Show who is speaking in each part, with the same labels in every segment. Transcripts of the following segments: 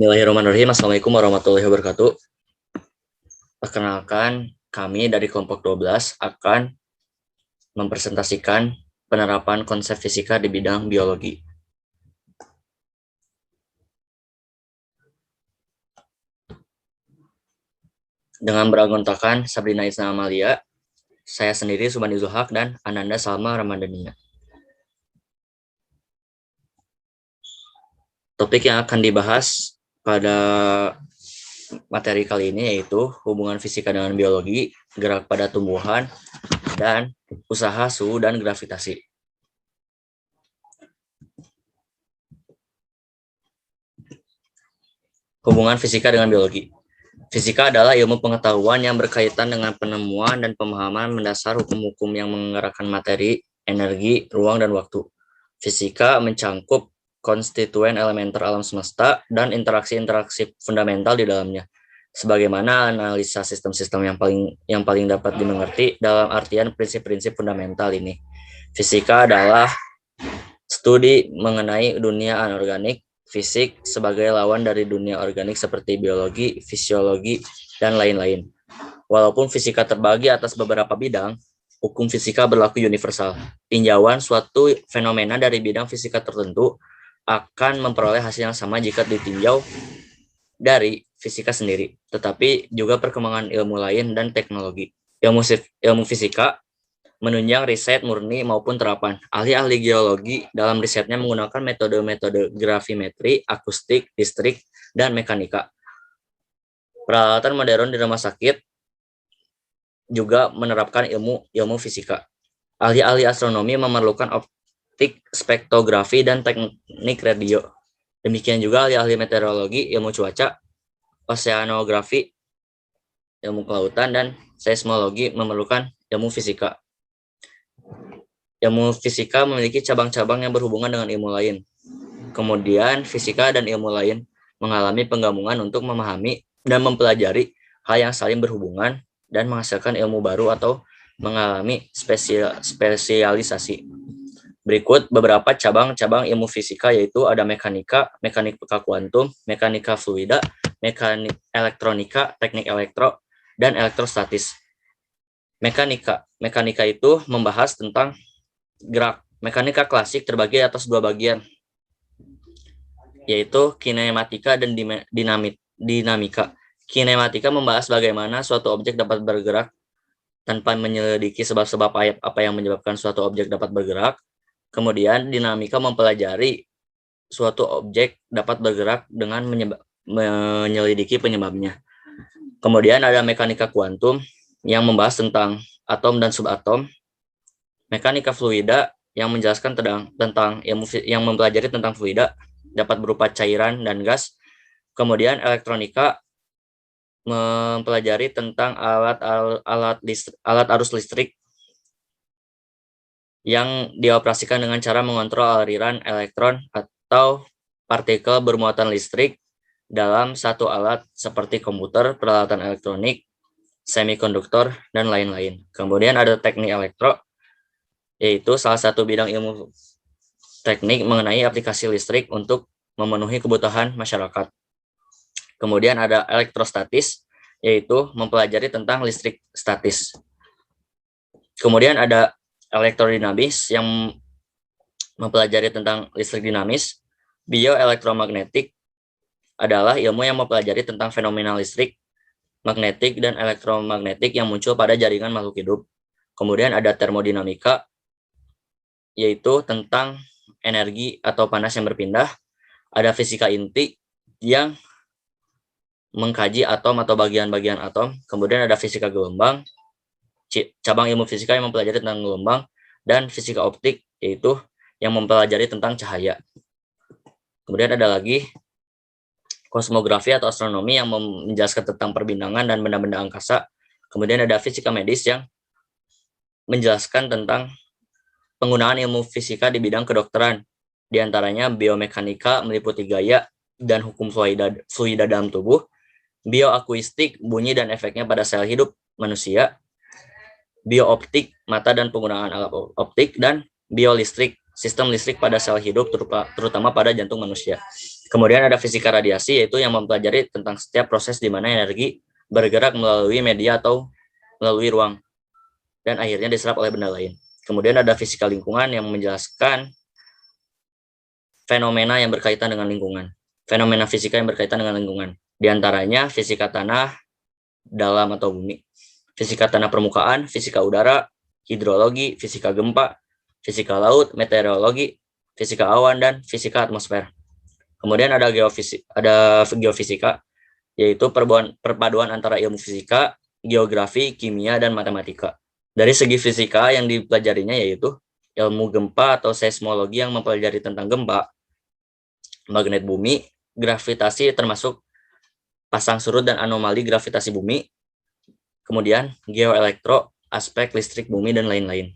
Speaker 1: Bismillahirrahmanirrahim. Assalamualaikum warahmatullahi wabarakatuh. Perkenalkan, kami dari kelompok 12 akan mempresentasikan penerapan konsep fisika di bidang biologi. Dengan beranggotakan Sabrina Isna Amalia, saya sendiri Subhani Zulhaq, dan Ananda Salma Ramadhania. Topik yang akan dibahas pada materi kali ini yaitu hubungan fisika dengan biologi, gerak pada tumbuhan, dan usaha suhu dan gravitasi. Hubungan fisika dengan biologi. Fisika adalah ilmu pengetahuan yang berkaitan dengan penemuan dan pemahaman mendasar hukum-hukum yang menggerakkan materi, energi, ruang, dan waktu. Fisika mencangkup konstituen elementer alam semesta dan interaksi-interaksi fundamental di dalamnya, sebagaimana analisa sistem-sistem yang paling dapat dimengerti dalam artian prinsip-prinsip fundamental ini. Fisika adalah studi mengenai dunia anorganik, fisik sebagai lawan dari dunia organik seperti biologi, fisiologi, dan lain-lain. Walaupun fisika terbagi atas beberapa bidang, hukum fisika berlaku universal. Tinjauan suatu fenomena dari bidang fisika tertentu akan memperoleh hasil yang sama jika ditinjau dari fisika sendiri, tetapi juga perkembangan ilmu lain dan teknologi. Ilmu fisika menunjang riset murni maupun terapan. Ahli-ahli geologi dalam risetnya menggunakan metode-metode gravimetri, akustik, listrik, dan mekanika. Peralatan modern di rumah sakit juga menerapkan ilmu fisika. Ahli-ahli astronomi memerlukan optik, spektrografi, dan teknik radio. Demikian juga ahli-ahli meteorologi, ilmu cuaca, oseanografi, ilmu kelautan, dan seismologi memerlukan ilmu fisika. Ilmu fisika memiliki cabang-cabang yang berhubungan dengan ilmu lain. Kemudian, fisika dan ilmu lain mengalami penggabungan untuk memahami dan mempelajari hal yang saling berhubungan dan menghasilkan ilmu baru atau mengalami spesialisasi. Berikut beberapa cabang-cabang ilmu fisika, yaitu ada mekanika kuantum, mekanika fluida, mekanik elektronika, teknik elektro, dan elektrostatis. Mekanika itu membahas tentang gerak. Mekanika klasik terbagi atas dua bagian, yaitu kinematika dan dinamika. Kinematika membahas bagaimana suatu objek dapat bergerak tanpa menyelidiki sebab-sebab apa yang menyebabkan suatu objek dapat bergerak. Kemudian dinamika mempelajari suatu objek dapat bergerak dengan menyelidiki penyebabnya. Kemudian ada mekanika kuantum yang membahas tentang atom dan subatom. Mekanika fluida yang menjelaskan tentang yang mempelajari tentang fluida dapat berupa cairan dan gas. Kemudian elektronika mempelajari tentang alat arus listrik yang dioperasikan dengan cara mengontrol aliran elektron atau partikel bermuatan listrik dalam satu alat seperti komputer, peralatan elektronik, semikonduktor, dan lain-lain. Kemudian ada teknik elektro, yaitu salah satu bidang ilmu teknik mengenai aplikasi listrik untuk memenuhi kebutuhan masyarakat. Kemudian ada elektrostatis, yaitu mempelajari tentang listrik statis. Kemudian ada elektrodinamis yang mempelajari tentang listrik dinamis. Bioelektromagnetik adalah ilmu yang mempelajari tentang fenomena listrik, magnetik, dan elektromagnetik yang muncul pada jaringan makhluk hidup. Kemudian ada termodinamika, yaitu tentang energi atau panas yang berpindah. Ada fisika inti yang mengkaji atom atau bagian-bagian atom. Kemudian ada fisika gelombang, cabang ilmu fisika yang mempelajari tentang gelombang, dan fisika optik, yaitu yang mempelajari tentang cahaya. Kemudian ada lagi kosmografi atau astronomi yang menjelaskan tentang perbintangan dan benda-benda angkasa. Kemudian ada fisika medis yang menjelaskan tentang penggunaan ilmu fisika di bidang kedokteran. Di antaranya biomekanika meliputi gaya dan hukum fluida dalam tubuh, bioakustik bunyi dan efeknya pada sel hidup manusia, biooptik mata dan penggunaan alat optik, dan biolistrik sistem listrik pada sel hidup terutama pada jantung manusia. Kemudian ada fisika radiasi, yaitu yang mempelajari tentang setiap proses di mana energi bergerak melalui media atau melalui ruang, dan akhirnya diserap oleh benda lain. Kemudian ada fisika lingkungan yang menjelaskan fenomena yang berkaitan dengan lingkungan. Fenomena fisika yang berkaitan dengan lingkungan. Di antaranya fisika tanah, dalam atau bumi, fisika tanah permukaan, fisika udara, hidrologi, fisika gempa, fisika laut, meteorologi, fisika awan, dan fisika atmosfer. Kemudian ada geofisika, yaitu perpaduan antara ilmu fisika, geografi, kimia, dan matematika. Dari segi fisika yang dipelajarinya yaitu ilmu gempa atau seismologi yang mempelajari tentang gempa, magnet bumi, gravitasi termasuk pasang surut dan anomali gravitasi bumi, kemudian geoelektro, aspek listrik bumi, dan lain-lain.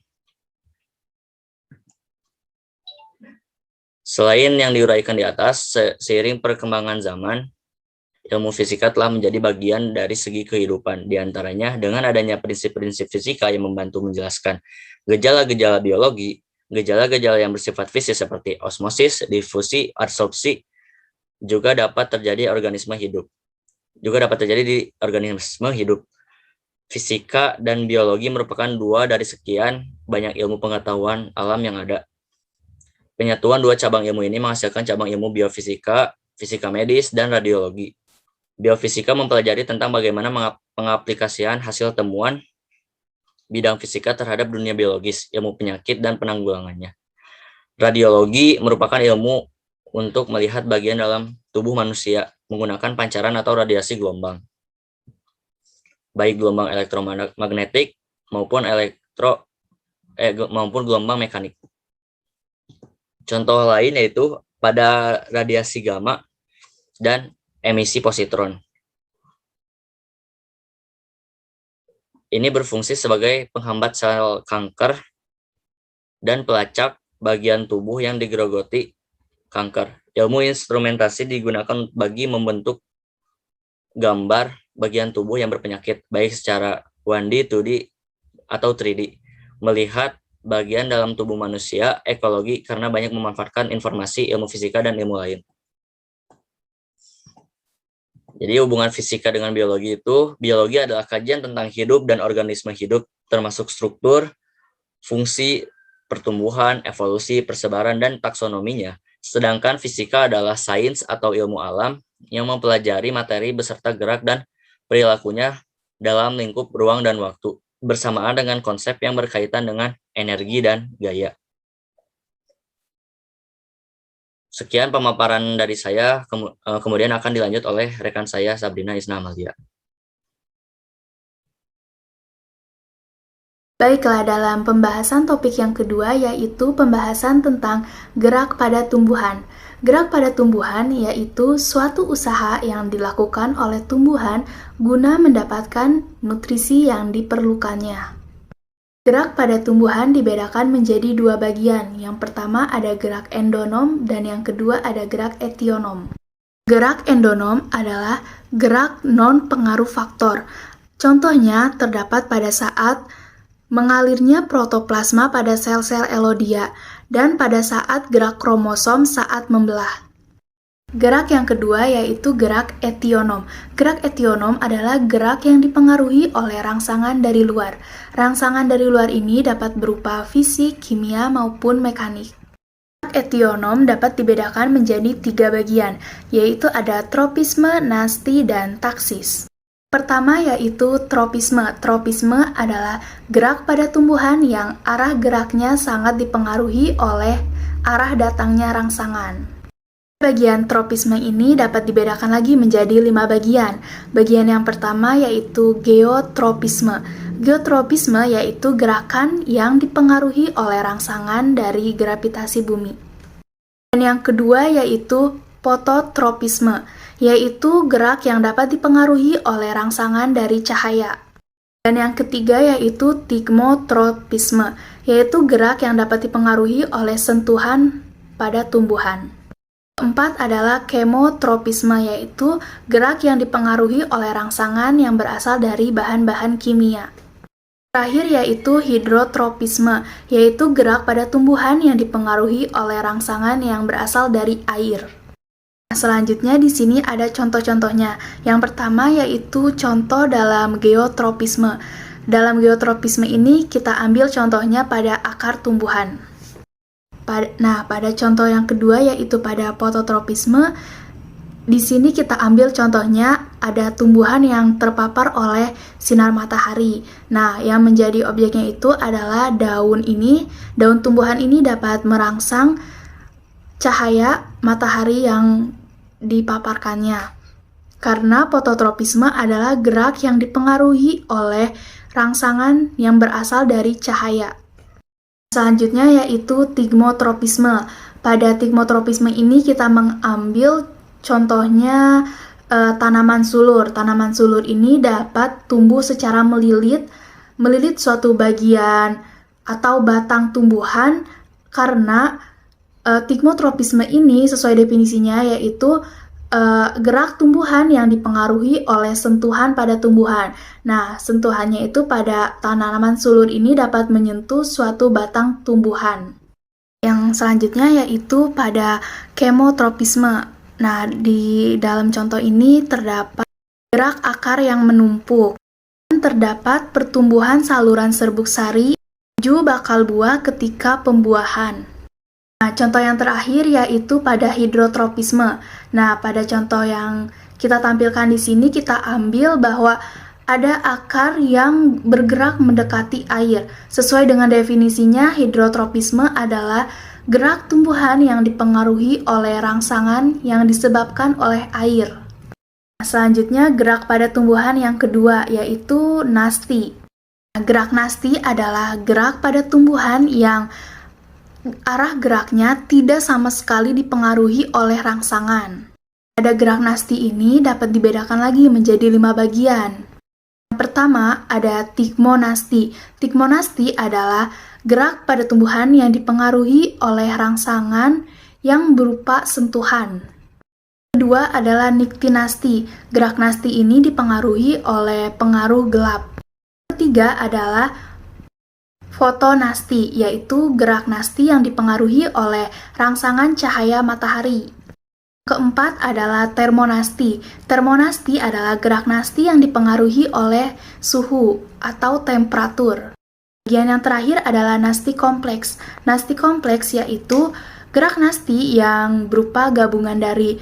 Speaker 1: Selain yang diuraikan di atas, seiring perkembangan zaman, ilmu fisika telah menjadi bagian dari segi kehidupan. Di antaranya dengan adanya prinsip-prinsip fisika yang membantu menjelaskan gejala-gejala biologi, gejala-gejala yang bersifat fisik seperti osmosis, difusi, absorpsi, juga dapat terjadi di organisme hidup. Fisika dan biologi merupakan dua dari sekian banyak ilmu pengetahuan alam yang ada. Penyatuan dua cabang ilmu ini menghasilkan cabang ilmu biofisika, fisika medis, dan radiologi. Biofisika mempelajari tentang bagaimana pengaplikasian hasil temuan bidang fisika terhadap dunia biologis, ilmu penyakit, dan penanggulangannya. Radiologi merupakan ilmu untuk melihat bagian dalam tubuh manusia menggunakan pancaran atau radiasi gelombang, baik gelombang elektromagnetik maupun gelombang mekanik. Contoh lain yaitu pada radiasi gamma dan emisi positron. Ini berfungsi sebagai penghambat sel kanker dan pelacak bagian tubuh yang digerogoti kanker. Ilmu instrumentasi digunakan bagi membentuk gambar bagian tubuh yang berpenyakit, baik secara 1D, 2D, atau 3D. Melihat bagian dalam tubuh manusia, ekologi, karena banyak memanfaatkan informasi ilmu fisika dan ilmu lain. Jadi hubungan fisika dengan biologi itu, biologi adalah kajian tentang hidup dan organisme hidup, termasuk struktur, fungsi, pertumbuhan, evolusi, persebaran, dan taksonominya. Sedangkan fisika adalah sains atau ilmu alam yang mempelajari materi beserta gerak dan perilakunya dalam lingkup ruang dan waktu, bersamaan dengan konsep yang berkaitan dengan energi dan gaya. Sekian pemaparan dari saya, kemudian akan dilanjut oleh rekan saya Sabrina Isna Amalia.
Speaker 2: Baiklah, dalam pembahasan topik yang kedua yaitu pembahasan tentang gerak pada tumbuhan. Gerak pada tumbuhan yaitu suatu usaha yang dilakukan oleh tumbuhan guna mendapatkan nutrisi yang diperlukannya. Gerak pada tumbuhan dibedakan menjadi dua bagian. Yang pertama ada gerak endonom dan yang kedua ada gerak etionom. Gerak endonom adalah gerak non-pengaruh faktor. Contohnya terdapat pada saat mengalirnya protoplasma pada sel-sel elodia dan pada saat gerak kromosom saat membelah. Gerak yang kedua yaitu gerak etionom. Gerak etionom adalah gerak yang dipengaruhi oleh rangsangan dari luar. Rangsangan dari luar ini dapat berupa fisik, kimia, maupun mekanik. Gerak etionom dapat dibedakan menjadi 3 bagian, yaitu ada tropisme, nasti, dan taksis. Pertama yaitu tropisme. Tropisme adalah gerak pada tumbuhan yang arah geraknya sangat dipengaruhi oleh arah datangnya rangsangan. Bagian tropisme ini dapat dibedakan lagi menjadi 5 bagian. Bagian yang pertama yaitu geotropisme. Geotropisme yaitu gerakan yang dipengaruhi oleh rangsangan dari gravitasi bumi. Dan yang kedua yaitu fototropisme, yaitu gerak yang dapat dipengaruhi oleh rangsangan dari cahaya. Dan yang ketiga yaitu tigmotropisme, yaitu gerak yang dapat dipengaruhi oleh sentuhan pada tumbuhan. Keempat adalah kemotropisme, yaitu gerak yang dipengaruhi oleh rangsangan yang berasal dari bahan-bahan kimia. Terakhir yaitu hidrotropisme, yaitu gerak pada tumbuhan yang dipengaruhi oleh rangsangan yang berasal dari air. Selanjutnya di sini ada contoh-contohnya. Yang pertama yaitu contoh dalam geotropisme. Dalam geotropisme ini kita ambil contohnya pada akar tumbuhan. Pada contoh yang kedua yaitu pada fototropisme, di sini kita ambil contohnya ada tumbuhan yang terpapar oleh sinar matahari. Nah, yang menjadi objeknya itu adalah daun ini. Daun tumbuhan ini dapat merangsang cahaya matahari yang dipaparkannya. Karena fototropisme adalah gerak yang dipengaruhi oleh rangsangan yang berasal dari cahaya. Selanjutnya yaitu tigmotropisme. Pada tigmotropisme ini kita mengambil contohnya tanaman sulur. Tanaman sulur ini dapat tumbuh secara melilit suatu bagian atau batang tumbuhan karena tigmotropisme ini sesuai definisinya yaitu gerak tumbuhan yang dipengaruhi oleh sentuhan pada tumbuhan. Nah, sentuhannya itu pada tanaman sulur ini dapat menyentuh suatu batang tumbuhan. Yang selanjutnya yaitu pada kemotropisme. Nah, di dalam contoh ini terdapat gerak akar yang menumpuk. Dan terdapat pertumbuhan saluran serbuk sari menuju bakal buah ketika pembuahan. Nah, contoh yang terakhir yaitu pada hidrotropisme. Nah, pada contoh yang kita tampilkan di sini kita ambil bahwa ada akar yang bergerak mendekati air. Sesuai dengan definisinya, hidrotropisme adalah gerak tumbuhan yang dipengaruhi oleh rangsangan yang disebabkan oleh air. Nah, selanjutnya gerak pada tumbuhan yang kedua yaitu nasti. Nah, gerak nasti adalah gerak pada tumbuhan yang arah geraknya tidak sama sekali dipengaruhi oleh rangsangan. Pada gerak nasti ini dapat dibedakan lagi menjadi 5 bagian. Yang pertama ada tigmonasti. Tigmonasti adalah gerak pada tumbuhan yang dipengaruhi oleh rangsangan yang berupa sentuhan. Kedua adalah niktinasti. Gerak nasti ini dipengaruhi oleh pengaruh gelap. Ketiga adalah fotonasti, yaitu gerak nasti yang dipengaruhi oleh rangsangan cahaya matahari. Keempat adalah termonasti. Termonasti adalah gerak nasti yang dipengaruhi oleh suhu atau temperatur. Bagian yang terakhir adalah nasti kompleks. Nasti kompleks yaitu gerak nasti yang berupa gabungan dari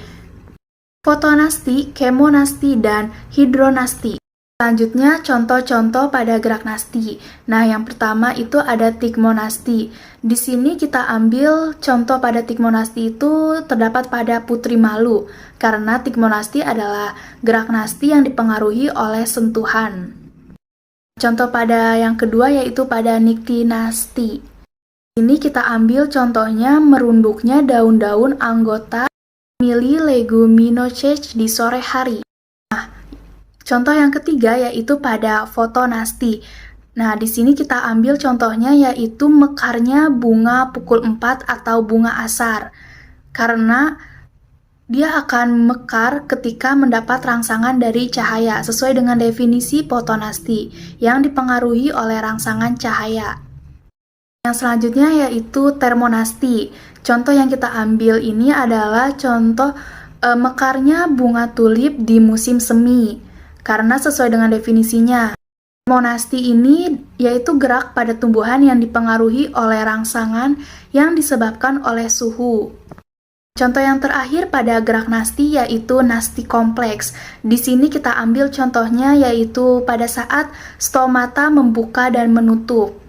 Speaker 2: fotonasti, kemonasti, dan hidronasti. Selanjutnya, contoh-contoh pada gerak nasti. Nah, yang pertama itu ada tigmonasti. Di sini kita ambil contoh pada tigmonasti itu terdapat pada putri malu, karena tigmonasti adalah gerak nasti yang dipengaruhi oleh sentuhan. Contoh pada yang kedua yaitu pada niktinasti. Ini kita ambil contohnya merunduknya daun-daun anggota famili Leguminosae di sore hari. Contoh yang ketiga yaitu pada fotonasti. Nah, di sini kita ambil contohnya yaitu mekarnya bunga pukul 4 atau bunga asar. Karena dia akan mekar ketika mendapat rangsangan dari cahaya sesuai dengan definisi fotonasti yang dipengaruhi oleh rangsangan cahaya. Yang selanjutnya yaitu termonasti. Contoh yang kita ambil ini adalah contoh mekarnya bunga tulip di musim semi. Karena sesuai dengan definisinya, termonasti ini yaitu gerak pada tumbuhan yang dipengaruhi oleh rangsangan yang disebabkan oleh suhu. Contoh yang terakhir pada gerak nasti yaitu nasti kompleks. Di sini kita ambil contohnya yaitu pada saat stomata membuka dan menutup.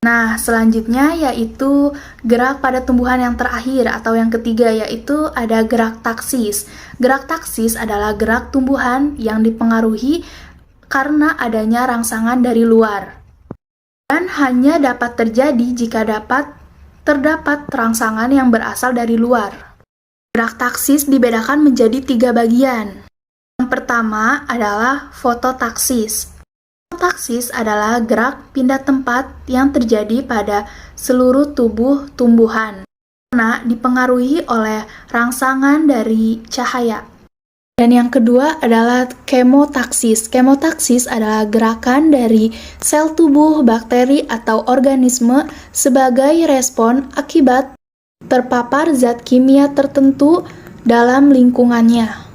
Speaker 2: Nah, selanjutnya yaitu gerak pada tumbuhan yang terakhir atau yang ketiga yaitu ada gerak taksis. Gerak taksis adalah gerak tumbuhan yang dipengaruhi karena adanya rangsangan dari luar. Dan hanya dapat terjadi jika terdapat rangsangan yang berasal dari luar. Gerak taksis dibedakan menjadi 3 bagian. Yang pertama adalah fototaksis. Fototaksis adalah gerak pindah tempat yang terjadi pada seluruh tubuh tumbuhan karena dipengaruhi oleh rangsangan dari cahaya. Dan yang kedua adalah kemotaksis. Kemotaksis adalah gerakan dari sel tubuh, bakteri, atau organisme sebagai respon akibat terpapar zat kimia tertentu dalam lingkungannya.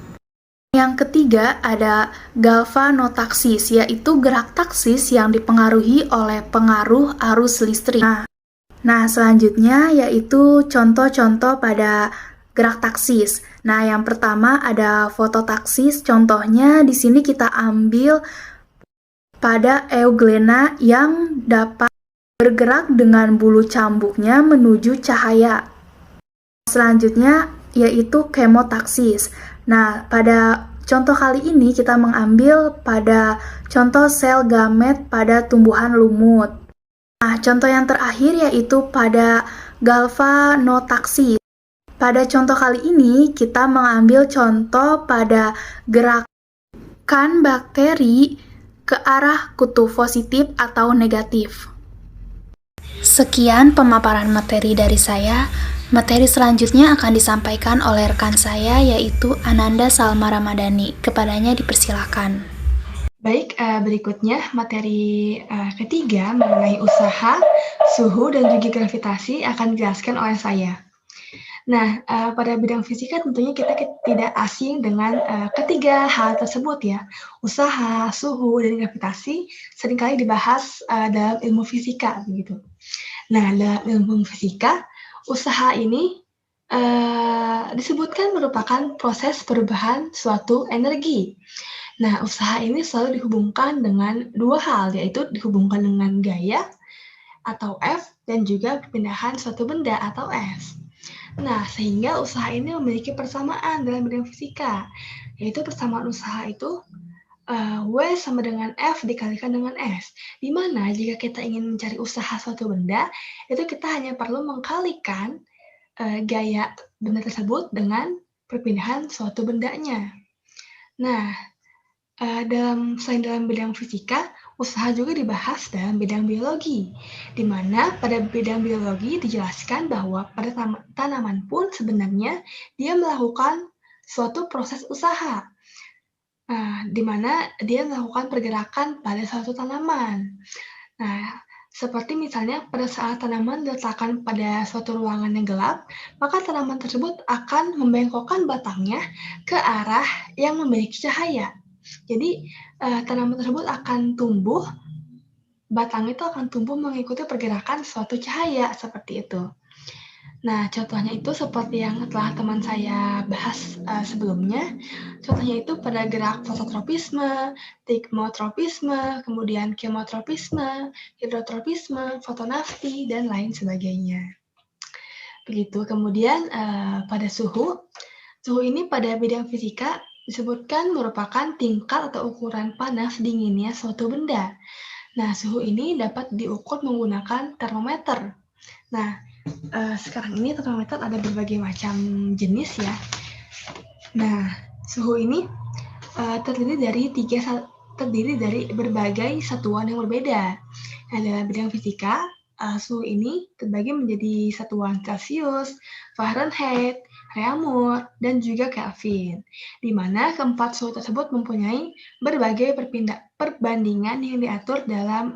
Speaker 2: Yang ketiga ada galvanotaksis, yaitu gerak taksis yang dipengaruhi oleh pengaruh arus listrik. Nah, selanjutnya yaitu contoh-contoh pada gerak taksis. Nah, yang pertama ada fototaksis. Contohnya di sini kita ambil pada euglena yang dapat bergerak dengan bulu cambuknya menuju cahaya. Selanjutnya yaitu kemotaksis. Nah, pada contoh kali ini kita mengambil pada contoh sel gamet pada tumbuhan lumut. Nah, contoh yang terakhir yaitu pada galvanotaksis. Pada contoh kali ini, kita mengambil contoh pada gerakan bakteri ke arah kutub positif atau negatif. Sekian pemaparan materi dari saya. Materi selanjutnya akan disampaikan oleh rekan saya, yaitu Ananda Salma Ramadhani. Kepadanya dipersilakan.
Speaker 3: Baik, berikutnya materi ketiga mengenai usaha, suhu, dan juga gravitasi akan dijelaskan oleh saya. Nah, pada bidang fisika tentunya kita tidak asing dengan ketiga hal tersebut ya. Usaha, suhu, dan gravitasi seringkali dibahas dalam ilmu fisika begitu. Nah, dalam ilmu fisika, usaha ini disebutkan merupakan proses perubahan suatu energi. Nah, usaha ini selalu dihubungkan dengan dua hal, yaitu dihubungkan dengan gaya atau F dan juga perpindahan suatu benda atau S. Nah, sehingga usaha ini memiliki persamaan dalam bidang fisika, yaitu persamaan usaha itu W sama dengan F dikalikan dengan S, di mana jika kita ingin mencari usaha suatu benda, itu kita hanya perlu mengkalikan gaya benda tersebut dengan perpindahan suatu bendanya. Nah, selain dalam bidang fisika, usaha juga dibahas dalam bidang biologi, di mana pada bidang biologi dijelaskan bahwa pada tanaman pun sebenarnya dia melakukan suatu proses usaha, di mana dia melakukan pergerakan pada suatu tanaman. Nah, seperti misalnya pada saat tanaman diletakkan pada suatu ruangan yang gelap, maka tanaman tersebut akan membengkokkan batangnya ke arah yang memiliki cahaya. Jadi, tanaman tersebut akan tumbuh, batang itu akan tumbuh mengikuti pergerakan suatu cahaya, seperti itu. Nah, contohnya itu seperti yang telah teman saya bahas sebelumnya. Contohnya itu pada gerak fototropisme, tigmotropisme, kemudian kemotropisme, hidrotropisme, fotonafti, dan lain sebagainya. Begitu. Kemudian pada suhu ini pada bidang fisika disebutkan merupakan tingkat atau ukuran panas dinginnya suatu benda. Nah, suhu ini dapat diukur menggunakan termometer. Nah, sekarang ini termometer ada berbagai macam jenis ya. Nah, suhu ini terdiri dari berbagai satuan yang berbeda. Nah, dalam bidang fisika, suhu ini terbagi menjadi satuan Celcius, Fahrenheit, Reaumur, dan juga Kelvin, di mana keempat suhu tersebut mempunyai berbagai perbandingan yang diatur dalam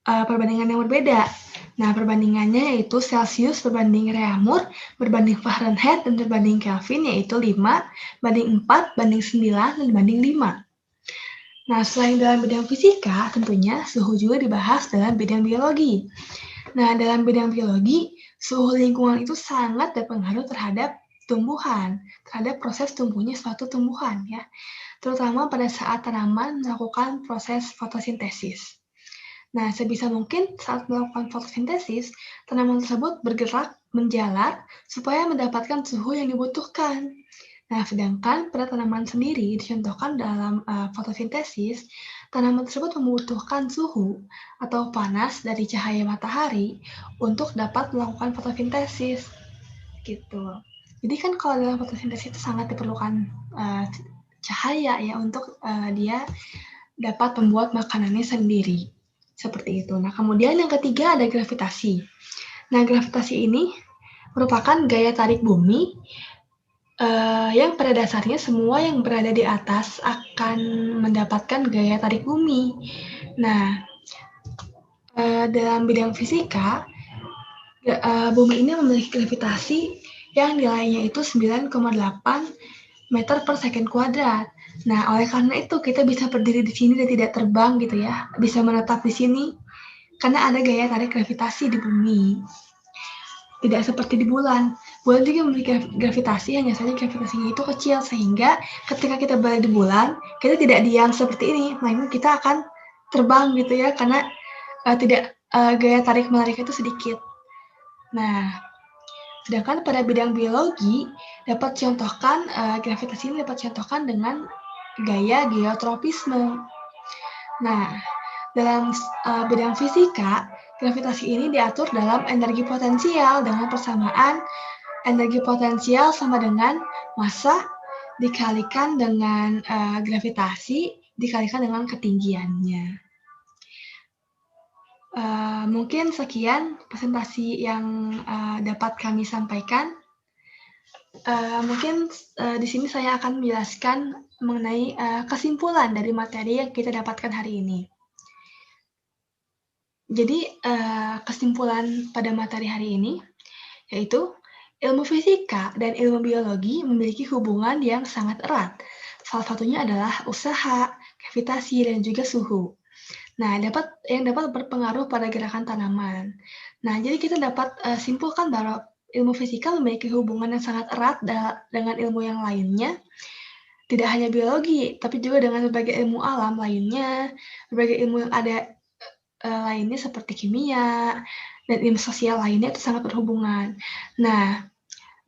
Speaker 3: perbandingan yang berbeda. Nah, perbandingannya yaitu Celcius berbanding Reaumur, berbanding Fahrenheit, dan berbanding Kelvin, yaitu 5, banding 4, banding 9, dan banding 5. Nah, selain dalam bidang fisika, tentunya suhu juga dibahas dalam bidang biologi. Nah, dalam bidang biologi, suhu lingkungan itu sangat berpengaruh terhadap tumbuhan, terhadap proses tumbuhnya suatu tumbuhan, ya, terutama pada saat tanaman melakukan proses fotosintesis. Nah, sebisa mungkin saat melakukan fotosintesis, tanaman tersebut bergerak menjalar supaya mendapatkan suhu yang dibutuhkan. Nah, sedangkan pada tanaman sendiri, dicontohkan dalam fotosintesis, tanaman tersebut membutuhkan suhu atau panas dari cahaya matahari untuk dapat melakukan fotosintesis. Gitu. Jadi kan kalau dalam fotosintesis itu sangat diperlukan cahaya ya untuk dia dapat membuat makanannya sendiri. Seperti itu. Nah, kemudian yang ketiga ada gravitasi. Nah, gravitasi ini merupakan gaya tarik bumi yang pada dasarnya semua yang berada di atas akan mendapatkan gaya tarik bumi. Nah, dalam bidang fisika, Bumi ini memiliki gravitasi yang nilainya itu 9,8 meter per second kuadrat. Nah, oleh karena itu kita bisa berdiri di sini dan tidak terbang gitu ya, bisa menetap di sini karena ada gaya tarik gravitasi di bumi. Tidak seperti di bulan. Bulan juga memiliki gravitasi, hanya saja gravitasinya itu kecil, sehingga ketika kita berada di bulan, kita tidak diam seperti ini, melainkan kita akan terbang gitu ya, karena gaya tarik-menarik itu sedikit. Nah, sedangkan pada bidang biologi, gravitasi ini dapat contohkan dengan gaya geotropisme. Nah, dalam bidang fisika, gravitasi ini diatur dalam energi potensial dengan persamaan energi potensial sama dengan massa dikalikan dengan gravitasi dikalikan dengan ketinggiannya. Mungkin sekian presentasi yang dapat kami sampaikan. Mungkin di sini saya akan menjelaskan mengenai kesimpulan dari materi yang kita dapatkan hari ini. Jadi, kesimpulan pada materi hari ini yaitu ilmu fisika dan ilmu biologi memiliki hubungan yang sangat erat. Salah satunya adalah usaha, gravitasi, dan juga suhu. Nah, yang dapat berpengaruh pada gerakan tanaman. Nah, jadi kita dapat simpulkan bahwa ilmu fisika memiliki hubungan yang sangat erat dengan ilmu yang lainnya. Tidak hanya biologi, tapi juga dengan berbagai ilmu alam lainnya, berbagai ilmu yang ada lainnya seperti kimia, dan ilmu sosial lainnya itu sangat berhubungan. Nah,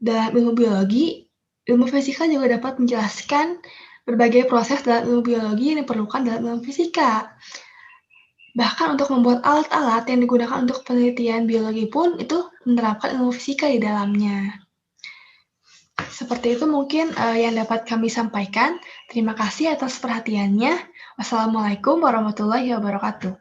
Speaker 3: dalam ilmu biologi, ilmu fisika juga dapat menjelaskan berbagai proses dalam ilmu biologi yang diperlukan dalam ilmu fisika. Bahkan untuk membuat alat-alat yang digunakan untuk penelitian biologi pun itu menerapkan ilmu fisika di dalamnya. Seperti itu mungkin yang dapat kami sampaikan. Terima kasih atas perhatiannya. Wassalamualaikum warahmatullahi wabarakatuh.